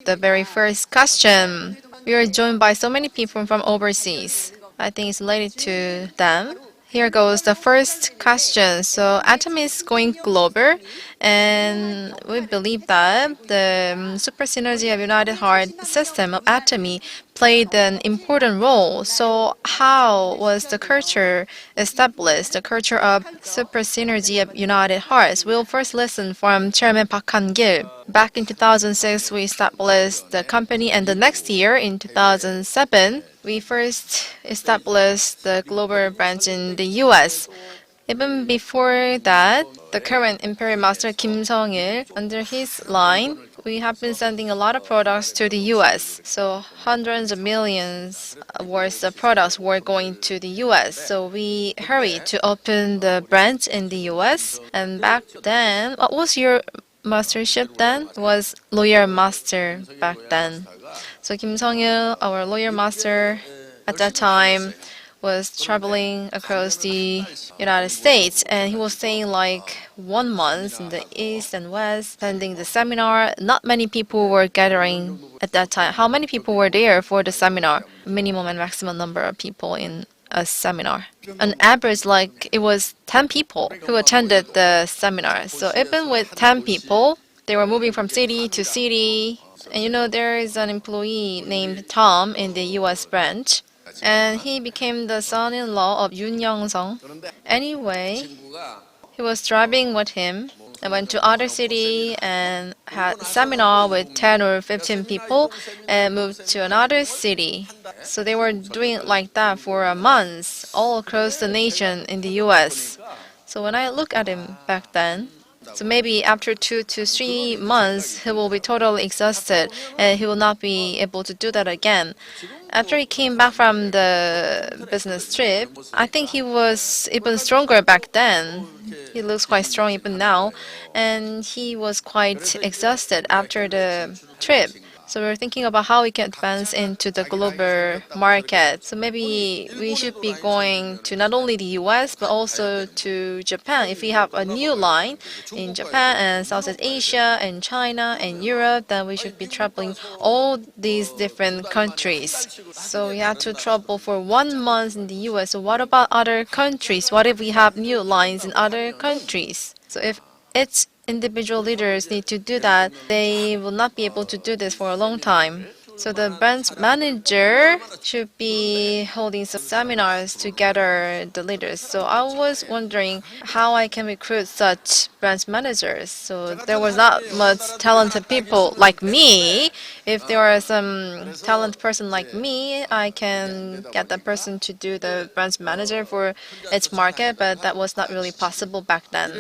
the very first question. We are joined by so many people from overseas. I think it's related to them. Here goes the first question. So Atom is going global, and we believe that the Super Synergy of United Heart system of Atomy played an important role. So how was the culture established, the culture of Super Synergy of United Hearts? We'll first listen from Chairman Park Han-gil. Back in 2006, we established the company, and the next year, in 2007, we first established the global branch in the US. Even before that, the current Imperial Master Kim 성일, under his line, we have been sending a lot of products to the US. So hundreds of millions worth of products were going to the US. So we hurried to open the branch in the US. And back then, what was your mastership then? It was lawyer master back then. So Kim Song-il, our lawyer master at that time, was traveling across the United States, and he was staying like 1 month in the East and West, attending the seminar. Not many people were gathering at that time. How many people were there for the seminar? Minimum and maximum number of people in a seminar. On average, like it was 10 people who attended the seminar. So even with 10 people, they were moving from city to city. And you know, there is an employee named Tom in the US branch, and he became the son-in-law of Yoon Young-sung. Anyway, he was driving with him and went to other city and had seminar with 10 or 15 people and moved to another city. So they were doing it like that for a month all across the nation in the US. So when I look at him back then, so maybe after 2 to 3 months, he will be totally exhausted and he will not be able to do that again. After he came back from the business trip, I think he was even stronger back then. He looks quite strong even now, and he was quite exhausted after the trip. So we're thinking about how we can advance into the global market. So maybe we should be going to not only the US, but also to Japan. If we have a new line in Japan and Southeast Asia and China and Europe, then we should be traveling all these different countries. So we have to travel for 1 month in the US. So what about other countries? What if we have new lines in other countries? So if it's individual leaders need to do that, they will not be able to do this for a long time. So the branch manager should be holding some seminars to gather the leaders. So I was wondering how I can recruit such branch managers. So there was not much talented people like me. If there are some talented person like me, I can get that person to do the branch manager for its market, but that was not really possible back then.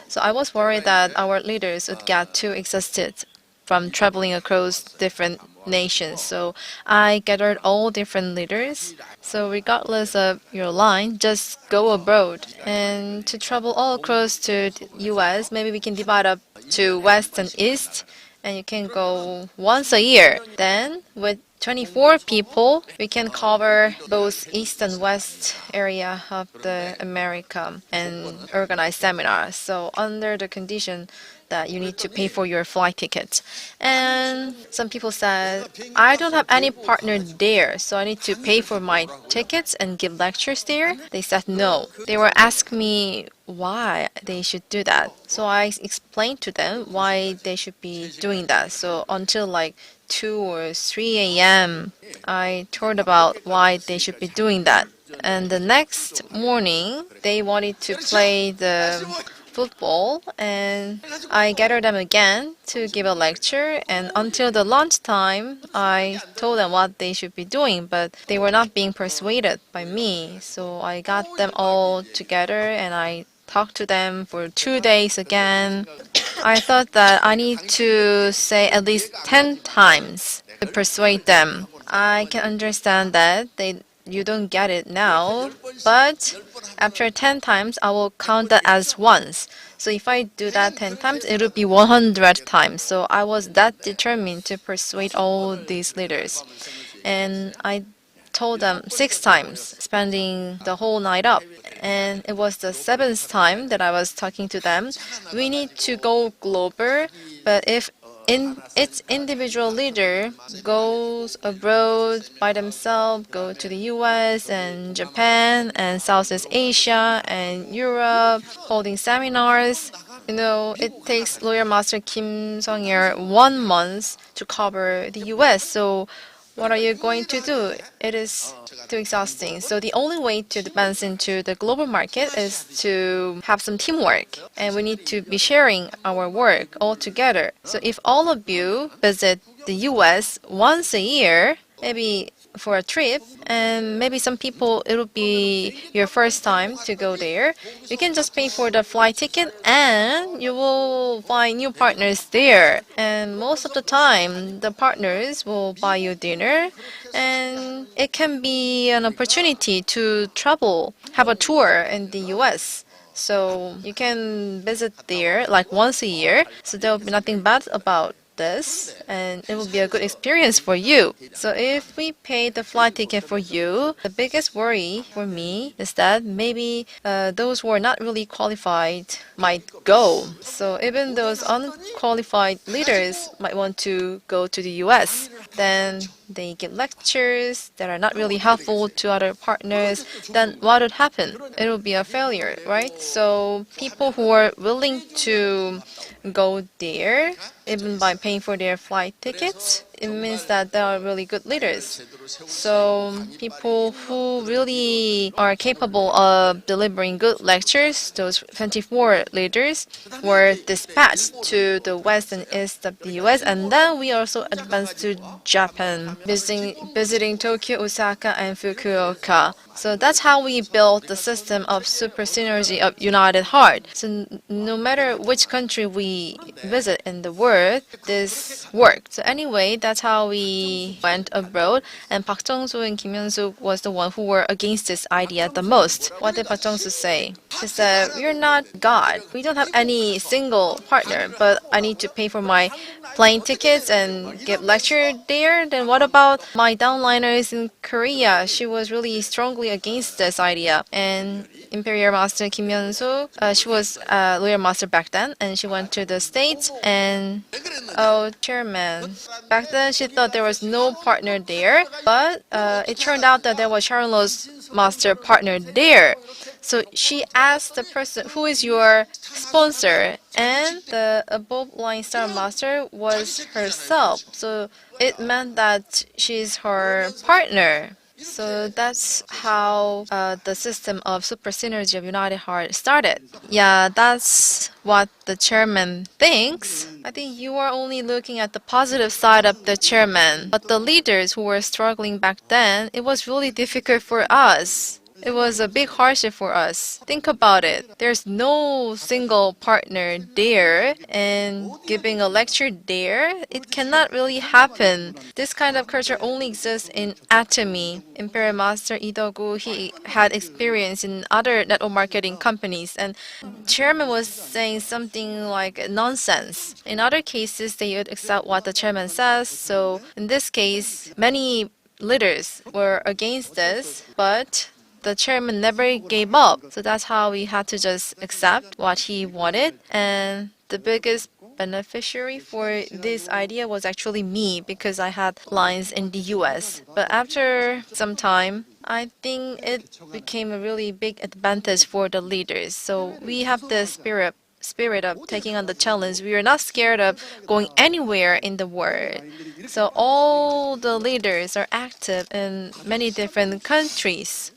So I was worried that our leaders would get too exhausted from traveling across different nations. So I gathered all different leaders. So regardless of your line, just go abroad. And to travel all across to the US, maybe we can divide up to West and East, and you can go once a year. Then with 24 people, we can cover both East and West area of the America and organize seminars. So under the condition that you need to pay for your flight tickets. And some people said, I don't have any partner there, so I need to pay for my tickets and give lectures there. They said no. They were asking me why they should do that. So I explained to them why they should be doing that. So until like 2 or 3 a.m., I told about why they should be doing that. And the next morning, they wanted to play the football, and I gathered them again to give a lecture, and until the lunchtime I told them what they should be doing, but they were not being persuaded by me. So I got them all together and I talked to them for 2 days again. I thought that I need to say at least 10 times to persuade them. I can understand that you don't get it now, but after 10 times, I will count that as once. So if I do that 10 times, it will be 100 times. So I was that determined to persuade all these leaders. And I told them 6 times, spending the whole night up. And it was the 7th time that I was talking to them. We need to go global, but if its individual leader goes abroad by themselves, go to the US and Japan and Southeast Asia and Europe, holding seminars. It takes Lawyer Master Kim Song-il 1 month to cover the US. So what are you going to do? It is too exhausting. So the only way to advance into the global market is to have some teamwork. And we need to be sharing our work all together. So if all of you visit the US once a year, maybe for a trip, and maybe some people it'll be your first time to go there, you can just pay for the flight ticket and you will find new partners there. And most of the time, the partners will buy you dinner, and it can be an opportunity to travel, have a tour in the US. So you can visit there like once a year. So there will be nothing bad about this, and it will be a good experience for you. So if we pay the flight ticket for you, the biggest worry for me is that maybe those who are not really qualified might go. So even those unqualified leaders might want to go to the US. Then they give lectures that are not really helpful to other partners, then what would happen? It will be a failure, right? So people who are willing to go there, even by paying for their flight tickets, it means that they are really good leaders. So people who really are capable of delivering good lectures, those 24 leaders, were dispatched to the west and east of the US, and then we also advanced to Japan, visiting Tokyo, Osaka, and Fukuoka. So that's how we built the system of super synergy of United Heart. So no matter which country we visit in the world, this worked. So anyway, that's how we went abroad. And Park Jong-soo and Kim Hyun-suk was the one who were against this idea the most. What did Park Jong-soo say? She said, "We're not God. We don't have any single partner, but I need to pay for my plane tickets and give lecture there. Then what about my downliners in Korea?" She was really strongly against this idea. And Imperial Master Kim Hyun-suk, she was a lawyer master back then, and she went to the States. And chairman, back then she thought there was no partner there, but it turned out that there was Sharon Low's master partner there. So she asked the person, "Who is your sponsor?" And the above line star master was herself. So it meant that she's her partner. So that's how the system of super synergy of United Heart started. Yeah, that's what the chairman thinks. I think you are only looking at the positive side of the chairman. But the leaders who were struggling back then, it was really difficult for us. It was a big hardship for us. Think about it. There's no single partner there, and giving a lecture there, it cannot really happen. This kind of culture only exists in Atomy. Imperial Master Lee Do-gu, he had experience in other network marketing companies, and chairman was saying something like nonsense. In other cases, they would accept what the chairman says. So in this case, many leaders were against this, but the chairman never gave up. So that's how we had to just accept what he wanted. And the biggest beneficiary for this idea was actually me, because I had lines in the US. But after some time, I think it became a really big advantage for the leaders. So we have the spirit of taking on the challenge. We are not scared of going anywhere in the world. So all the leaders are active in many different countries.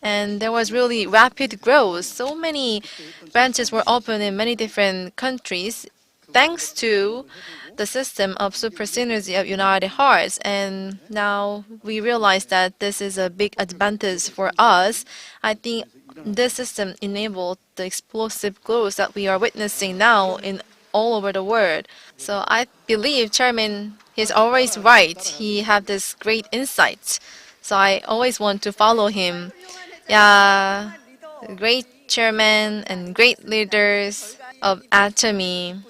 And there was really rapid growth. So many branches were opened in many different countries thanks to the system of super synergy of United Hearts. And now we realize that this is a big advantage for us. I think this system enabled the explosive growth that we are witnessing now in all over the world. So I believe Chairman is always right. He had this great insight. So I always want to follow him. Yeah, great chairman and great leaders of Atomy.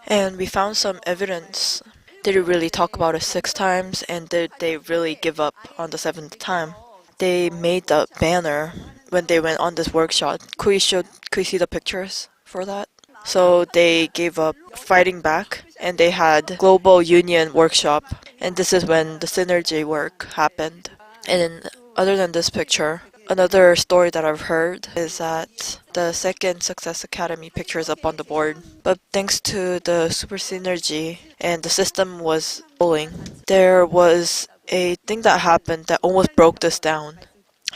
And we found some evidence. Did they really talk about it 6 times, and did they really give up on the 7th time? They made the banner when they went on this workshop. Could we see the pictures for that? So they gave up fighting back and they had global union workshop, and this is when the synergy work happened. And then, other than this picture, another story that I've heard is that the second Success Academy picture is up on the board. But thanks to the super synergy and the system was pulling, there was a thing that happened that almost broke this down.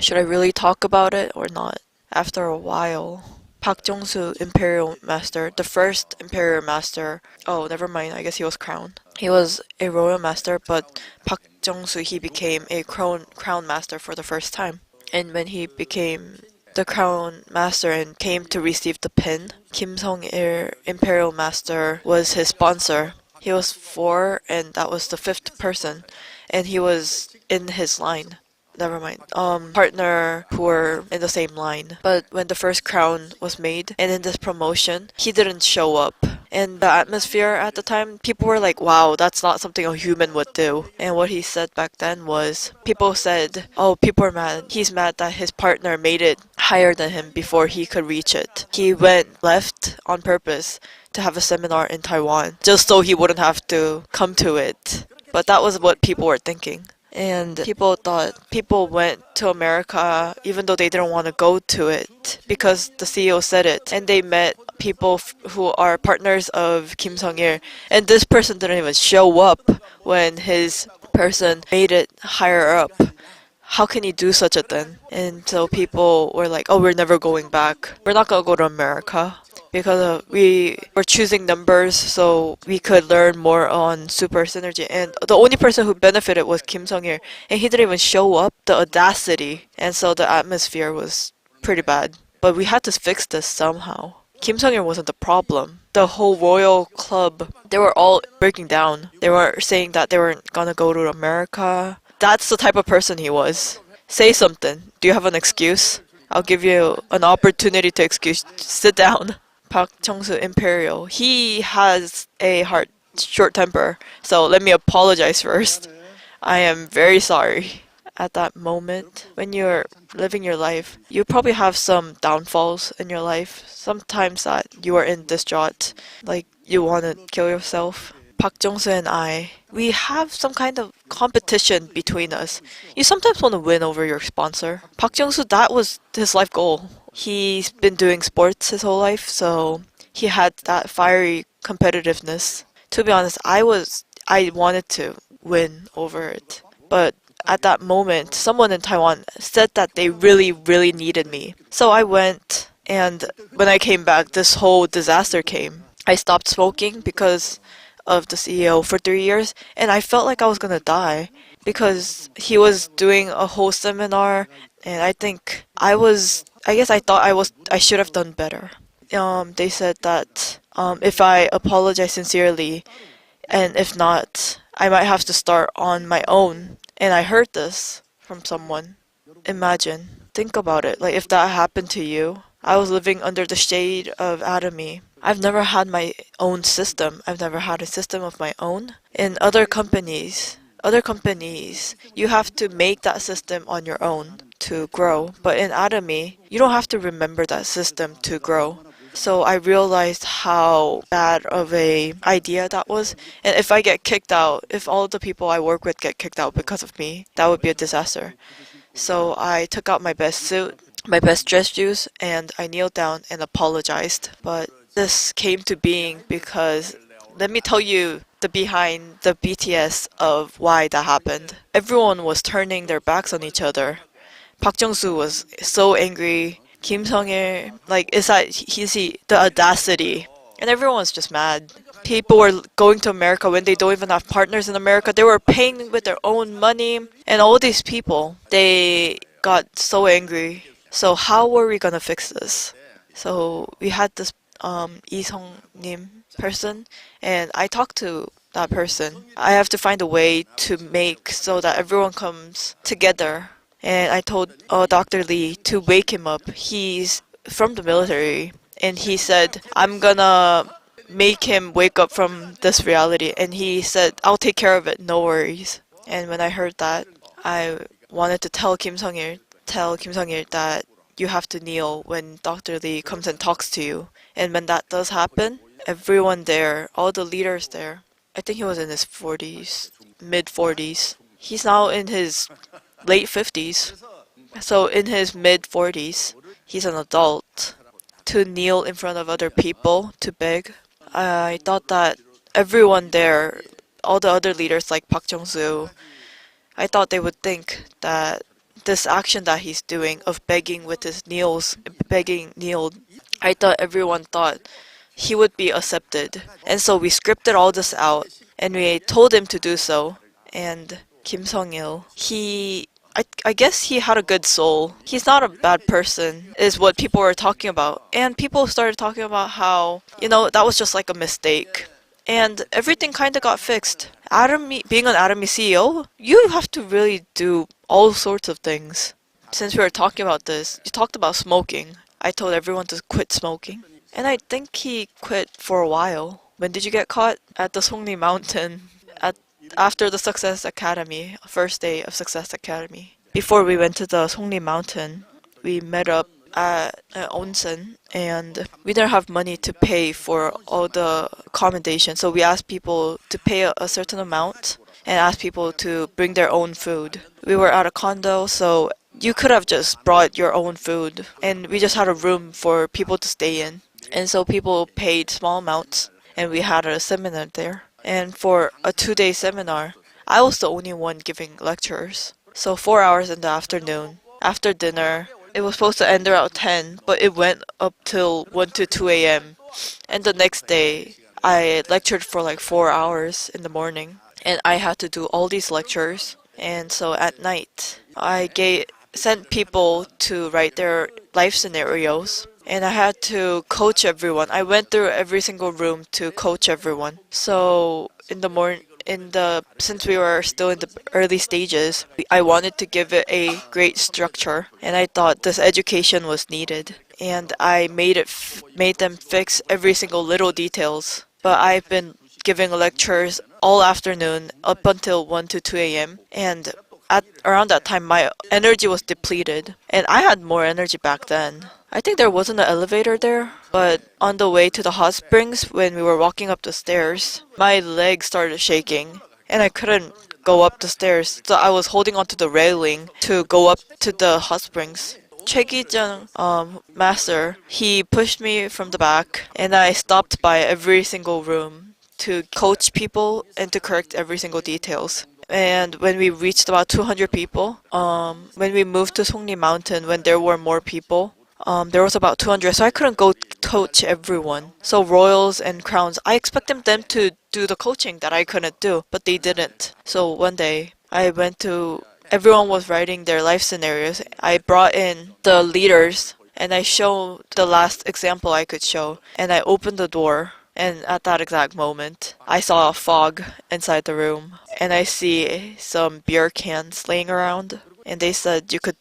Should I really talk about it or not? After a while, Park Jong-soo, Imperial Master, the first Imperial Master. Oh, never mind. I guess he was crowned. He was a Royal Master, but Park Jong-soo, he became a Crown Master for the first time. And when he became the Crown Master and came to receive the pin, Kim 성일, Imperial Master, was his sponsor. He was 4, and that was the 5th person, and he was in his line. Never mind. Partner who were in the same line. But when the first crown was made, and in this promotion, he didn't show up. And the atmosphere at the time, people were like, wow, that's not something a human would do. And what he said back then was, people said, oh, people are mad. He's mad that his partner made it higher than him before he could reach it. He went left on purpose to have a seminar in Taiwan, just so he wouldn't have to come to it. But that was what people were thinking. And people thought people went to America even though they didn't want to go to it because the CEO said it. And they met people who are partners of Kim Sung-il. And this person didn't even show up when his person made it higher up. How can he do such a thing? And so people were like, oh, we're never going back. We're not going to go to America. Because we were choosing numbers so we could learn more on super synergy. And the only person who benefited was Kim Sung-il. And he didn't even show up, the audacity. And so the atmosphere was pretty bad. But we had to fix this somehow. Kim Sung-il wasn't the problem. The whole royal club, they were all breaking down. They were saying that they weren't gonna go to America. That's the type of person he was. Say something. Do you have an excuse? I'll give you an opportunity to excuse. Sit down. Park Jong-soo, Imperial. He has a short temper. So let me apologize first. I am very sorry. At that moment, when you're living your life, you probably have some downfalls in your life. Sometimes that you are in distraught, like you want to kill yourself. Park Jong-soo and I, we have some kind of competition between us. You sometimes want to win over your sponsor. Park Jong-soo, that was his life goal. He's been doing sports his whole life, so he had that fiery competitiveness. To be honest, I wanted to win over it. But at that moment, someone in Taiwan said that they really, really needed me. So I went, and when I came back, this whole disaster came. I stopped smoking because of the CEO for 3 years, and I felt like I was gonna die because he was doing a whole seminar, and I guess I thought I should have done better. They said that if I apologize sincerely, and if not, I might have to start on my own. And I heard this from someone. Imagine, think about it. Like if that happened to you, I was living under the shade of Atomy. I've never had my own system. I've never had a system of my own. In other companies, you have to make that system on your own to grow. But in Atomy, you don't have to remember that system to grow. So I realized how bad of a idea that was. And if I get kicked out, if all of the people I work with get kicked out because of me, that would be a disaster. So I took out my best suit, my best dress shoes, and I kneeled down and apologized. But this came to being because, let me tell you the behind the BTS of why that happened. Everyone was turning their backs on each other. Park Jong-soo was so angry. Kim Sung-il, the audacity. And everyone was just mad. People were going to America when they don't even have partners in America. They were paying with their own money. And all these people, they got so angry. So how were we gonna fix this? So we had this Seong-nim person, and I talked to that person. I have to find a way to make so that everyone comes together. And I told Dr. Lee to wake him up. He's from the military. And he said, I'm gonna make him wake up from this reality. And he said, I'll take care of it, no worries. And when I heard that, I wanted to tell Kim Sung-il that you have to kneel when Dr. Lee comes and talks to you. And when that does happen, everyone there, all the leaders there, I think he was in his 40s, mid 40s. He's now in his late 50s. So in his mid 40s, he's an adult. To kneel in front of other people to beg, I thought that everyone there, all the other leaders like Park Jong-soo, I thought they would think that this action that he's doing of begging with his kneeled, I thought everyone thought he would be accepted. And so we scripted all this out and we told him to do so. And Kim Song-il, I guess he had a good soul. He's not a bad person, is what people were talking about. And people started talking about how, that was just like a mistake. And everything kind of got fixed. Being an Atomy CEO, you have to really do all sorts of things. Since we were talking about this, you talked about smoking. I told everyone to quit smoking. And I think he quit for a while. When did you get caught? At the Seong Mountain. After the Success Academy, first day of Success Academy. Before we went to the Seong Mountain, we met up at onsen, and we didn't have money to pay for all the accommodation, so we asked people to pay a certain amount and asked people to bring their own food. We were at a condo, so you could have just brought your own food, and we just had a room for people to stay in. And so people paid small amounts, and we had a seminar there. And for a 2-day seminar, I was the only one giving lectures. So 4 hours in the afternoon, after dinner, it was supposed to end around 10, but it went up till 1 to 2 a.m. And the next day, I lectured for like 4 hours in the morning. And I had to do all these lectures. And so at night, I sent people to write their life scenarios. And I had to coach everyone. I went through every single room to coach everyone. So in the morning, since we were still in the early stages, I wanted to give it a great structure, and I thought this education was needed. And I made them fix every single little details. But I've been giving lectures all afternoon up until 1 to 2 a.m. And around that time, my energy was depleted, and I had more energy back then. I think there wasn't an elevator there, but on the way to the hot springs, when we were walking up the stairs, my legs started shaking, and I couldn't go up the stairs, so I was holding onto the railing to go up to the hot springs. Choi Ki-jung, master, he pushed me from the back, and I stopped by every single room to coach people and to correct every single details. And when we reached about 200 people, when we moved to Seong Mountain, when there were more people, there was about 200, so I couldn't go coach everyone. So royals and crowns, I expected them to do the coaching that I couldn't do, but they didn't. So one day, everyone was writing their life scenarios. I brought in the leaders, and I showed the last example I could show, and I opened the door. And at that exact moment, I saw a fog inside the room, and I see some beer cans laying around. And they said you could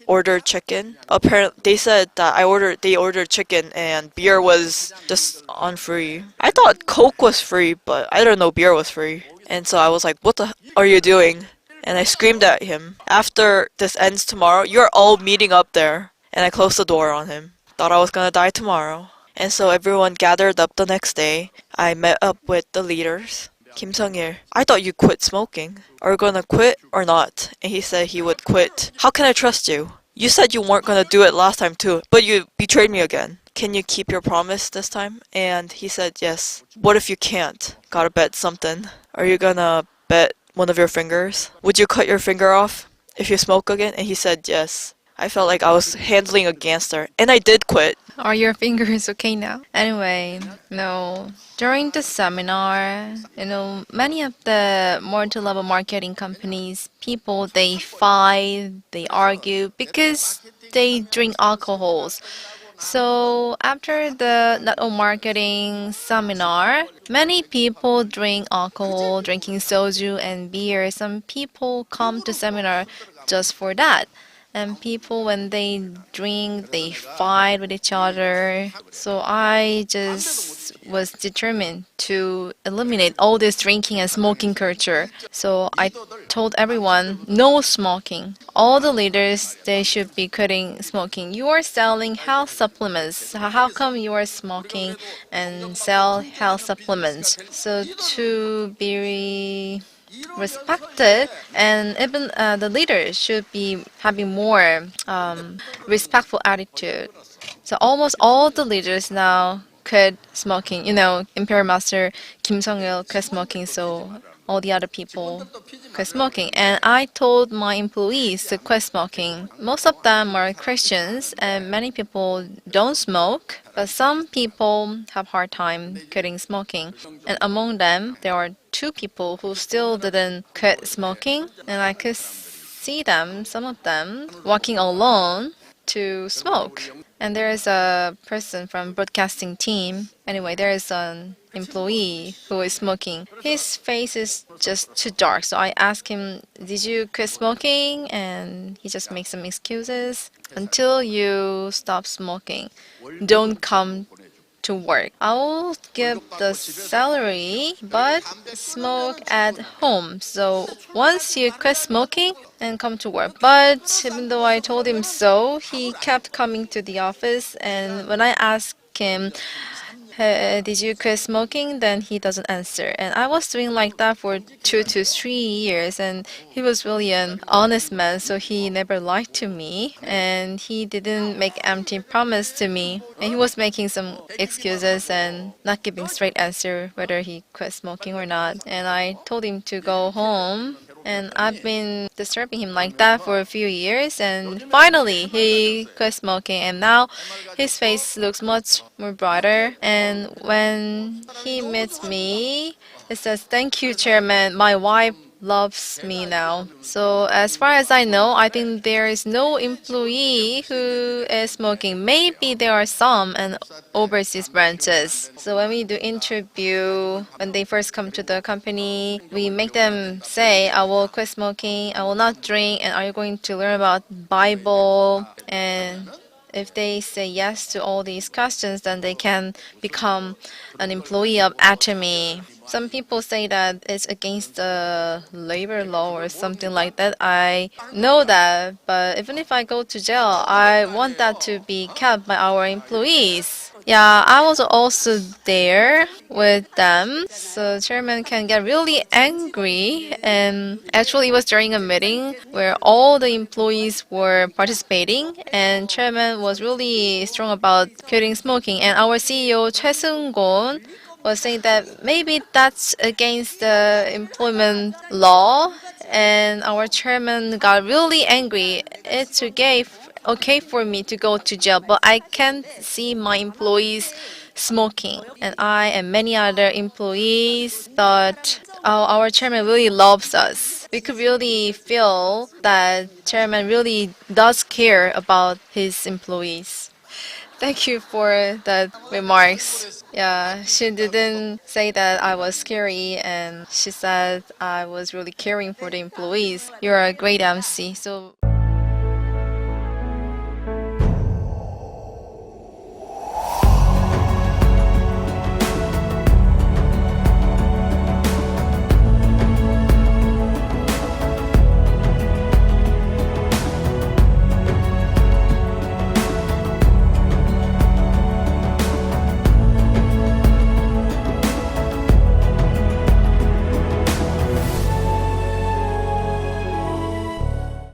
order chicken. Apparently, they said that they ordered chicken and beer was just on free. I thought Coke was free, but I didn't know beer was free. And so I was like, "What the are you doing?" And I screamed at him. After this ends tomorrow, you're all meeting up there. And I closed the door on him. Thought I was gonna die tomorrow. And so everyone gathered up the next day. I met up with the leaders. Kim Sung-il, I thought you quit smoking. Are you gonna quit or not? And he said he would quit. How can I trust you? You said you weren't gonna do it last time too, but you betrayed me again. Can you keep your promise this time? And he said yes. What if you can't? Gotta bet something. Are you gonna bet one of your fingers? Would you cut your finger off if you smoke again? And he said yes. I felt like I was handling a gangster, and I did quit. Are your fingers okay now? Anyway, no. During the seminar, many of the multi-level marketing companies, people, they fight, they argue because they drink alcohols. So after the network marketing seminar, many people drink alcohol, drinking soju and beer. Some people come to seminar just for that. And people, when they drink, they fight with each other. So I just was determined to eliminate all this drinking and smoking culture. So I told everyone no smoking. All the leaders, they should be quitting smoking. You are selling health supplements. How come you are smoking and sell health supplements? So to be respected, and even the leaders should be having more respectful attitude. So almost all the leaders now quit smoking. Imperial Master Kim 성일 quit smoking, so all the other people quit smoking. And I told my employees to quit smoking. Most of them are Christians, and many people don't smoke, but some people have hard time quitting smoking. And among them, there are two people who still didn't quit smoking, and I could see them, some of them, walking alone to smoke. And there is a person from broadcasting team. Anyway, there is an employee who is smoking. His face is just too dark. So I asked him, "Did you quit smoking?" And he just makes some excuses. Until you stop smoking, don't come to work. I will give the salary, but smoke at home. So once you quit smoking and come to work. But even though I told him so, he kept coming to the office. And when I asked him, did you quit smoking? Then he doesn't answer. And I was doing like that for 2 to 3 years. And he was really an honest man, so he never lied to me. And he didn't make empty promise to me. And he was making some excuses and not giving straight answer whether he quit smoking or not. And I told him to go home. And I've been disturbing him like that for a few years, and finally he quit smoking, and now his face looks much more brighter. And when he meets me, he says, "Thank you, Chairman. My wife loves me now." So as far as I know, I think there is no employee who is smoking. Maybe there are some in overseas branches. So when we do interview, when they first come to the company, we make them say, "I will quit smoking, I will not drink, and are you going to learn about Bible?" And if they say yes to all these questions, then they can become an employee of Atomy. Some people say that it's against the labor law or something like that. I know that, but even if I go to jail, I want that to be kept by our employees. Yeah, I was also there with them, so chairman can get really angry. And actually, it was during a meeting where all the employees were participating, and chairman was really strong about quitting smoking. And our CEO Choi Seung-gon was saying that maybe that's against the employment law, and our chairman got really angry. It's okay for me to go to jail, but I can't see my employees smoking. And I and many other employees thought, oh, our chairman really loves us. We could really feel that chairman really does care about his employees. Thank you for that remarks. Yeah, she didn't say that I was scary, and she said I was really caring for the employees. You're a great MC. So